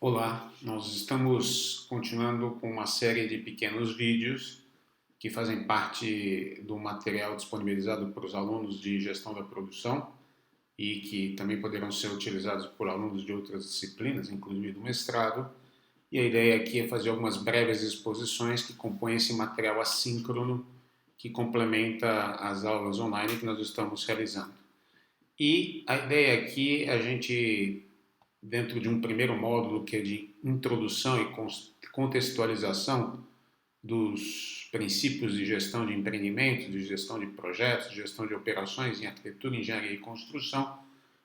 Olá, nós estamos continuando com uma série de pequenos vídeos que fazem parte do material disponibilizado para os alunos de gestão da produção e que também poderão ser utilizados por alunos de outras disciplinas, inclusive do mestrado. E a ideia aqui é fazer algumas breves exposições que compõem esse material assíncrono que complementa as aulas online que nós estamos realizando. E a ideia aqui é a gente, dentro de um primeiro módulo que é de introdução e contextualização dos princípios de gestão de empreendimentos, de gestão de projetos, de gestão de operações em arquitetura, engenharia e construção.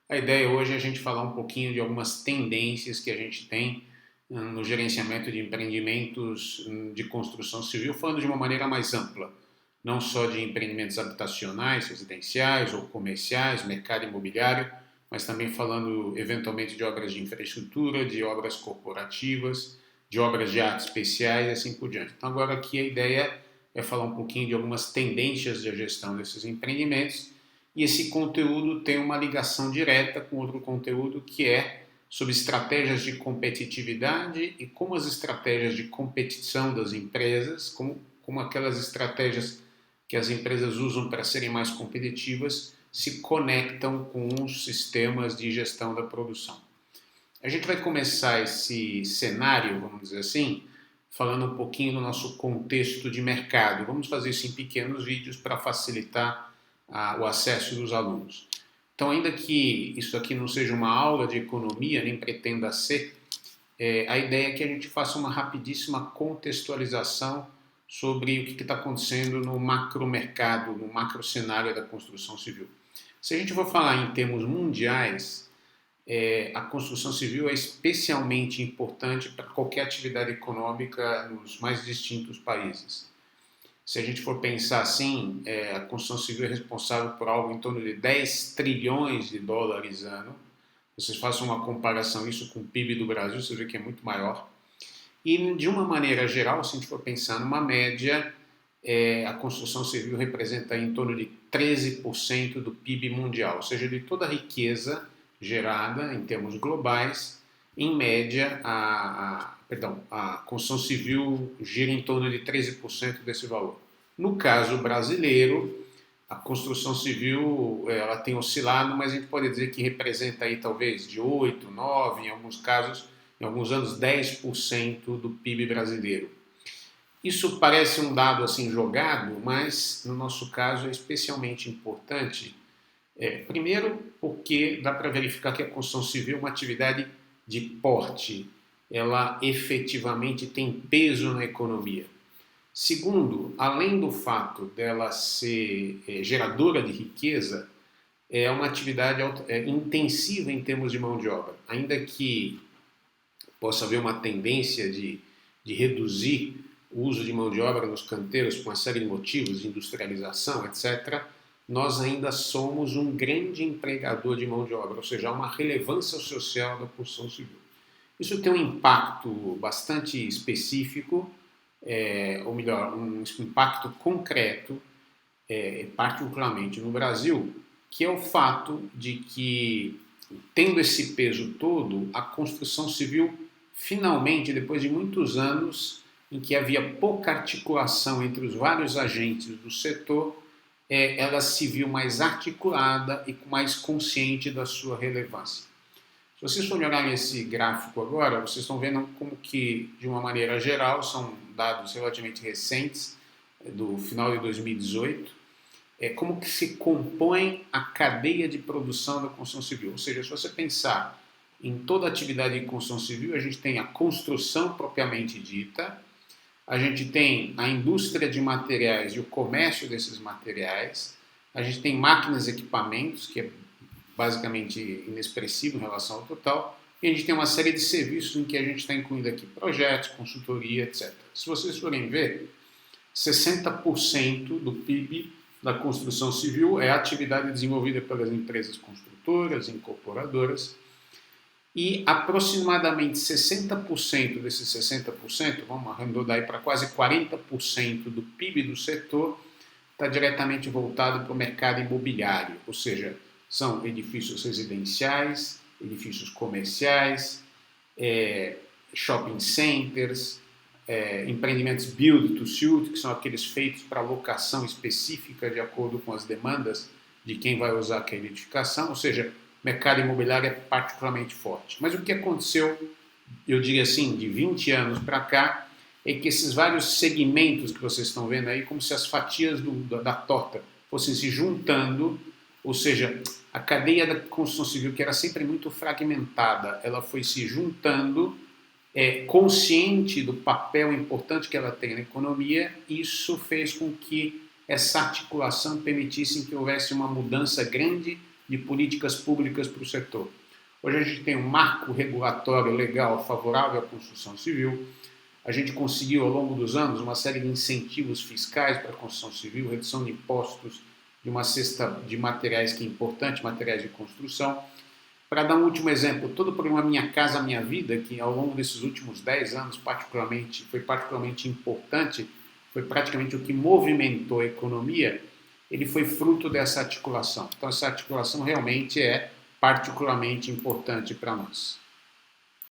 A ideia hoje é a gente falar um pouquinho de algumas tendências que a gente tem no gerenciamento de empreendimentos de construção civil, falando de uma maneira mais ampla, não só de empreendimentos habitacionais, residenciais ou comerciais, mercado imobiliário, mas também falando eventualmente de obras de infraestrutura, de obras corporativas, de obras de arte especiais e assim por diante. Então agora aqui a ideia é falar um pouquinho de algumas tendências de gestão desses empreendimentos e esse conteúdo tem uma ligação direta com outro conteúdo que é sobre estratégias de competitividade e como as estratégias de competição das empresas, como aquelas estratégias que as empresas usam para serem mais competitivas, se conectam com os sistemas de gestão da produção. A gente vai começar esse cenário, vamos dizer assim, falando um pouquinho do nosso contexto de mercado. Vamos fazer isso em pequenos vídeos para facilitar o acesso dos alunos. Então, ainda que isso aqui não seja uma aula de economia, nem pretenda ser, a ideia é que a gente faça uma rapidíssima contextualização sobre o que está acontecendo no macromercado, no macro cenário da construção civil. Se a gente for falar em termos mundiais, a construção civil é especialmente importante para qualquer atividade econômica nos mais distintos países. Se a gente for pensar assim, a construção civil é responsável por algo em torno de 10 trilhões de dólares ano. Vocês façam uma comparação isso com o PIB do Brasil, você vê que é muito maior. E, de uma maneira geral, se a gente for pensar numa média, a construção civil representa em torno de 13% do PIB mundial, ou seja, de toda a riqueza gerada em termos globais, em média, a construção civil gira em torno de 13% desse valor. No caso brasileiro, a construção civil ela tem oscilado, mas a gente pode dizer que representa aí talvez de 8, 9, em alguns casos, em alguns anos 10% do PIB brasileiro. Isso parece um dado assim jogado, mas no nosso caso é especialmente importante. Primeiro, porque dá para verificar que a construção civil é uma atividade de porte, ela efetivamente tem peso na economia. Segundo, além do fato dela ser geradora de riqueza, é uma atividade intensiva em termos de mão de obra. Ainda que possa haver uma tendência de reduzir o uso de mão de obra nos canteiros por uma série de motivos, de industrialização, etc., nós ainda somos um grande empregador de mão de obra, ou seja, há uma relevância social da construção civil. Isso tem um impacto bastante específico, ou melhor, um impacto concreto, particularmente no Brasil, que é o fato de que, tendo esse peso todo, a construção civil, finalmente, depois de muitos anos em que havia pouca articulação entre os vários agentes do setor, ela se viu mais articulada e mais consciente da sua relevância. Se vocês forem olhar esse gráfico agora, vocês estão vendo como que, de uma maneira geral, são dados relativamente recentes, do final de 2018, como que se compõe a cadeia de produção da construção civil. Ou seja, se você pensar em toda a atividade de construção civil, a gente tem a construção propriamente dita, a gente tem a indústria de materiais e o comércio desses materiais, a gente tem máquinas e equipamentos, que é basicamente inexpressivo em relação ao total, e a gente tem uma série de serviços em que a gente está incluindo aqui projetos, consultoria, etc. Se vocês forem ver, 60% do PIB da construção civil é a atividade desenvolvida pelas empresas construtoras, incorporadoras, e aproximadamente 60% desses 60%, vamos arredondar aí para quase 40% do PIB do setor, está diretamente voltado para o mercado imobiliário, ou seja, são edifícios residenciais, edifícios comerciais, shopping centers, empreendimentos build to suit, que são aqueles feitos para locação específica de acordo com as demandas de quem vai usar aquela edificação, ou seja, o mercado imobiliário é particularmente forte. Mas o que aconteceu, eu diria assim, de 20 anos para cá, é que esses vários segmentos que vocês estão vendo aí, como se as fatias da torta fossem se juntando, ou seja, a cadeia da construção civil, que era sempre muito fragmentada, ela foi se juntando, consciente do papel importante que ela tem na economia. Isso fez com que essa articulação permitisse que houvesse uma mudança grande de políticas públicas para o setor. Hoje a gente tem um marco regulatório legal favorável à construção civil. A gente conseguiu, ao longo dos anos, uma série de incentivos fiscais para a construção civil, redução de impostos, de uma cesta de materiais que é importante, materiais de construção. Para dar um último exemplo, todo o programa Minha Casa Minha Vida, que ao longo desses últimos 10 anos foi particularmente importante, foi praticamente o que movimentou a economia, ele foi fruto dessa articulação. Então essa articulação realmente é particularmente importante para nós.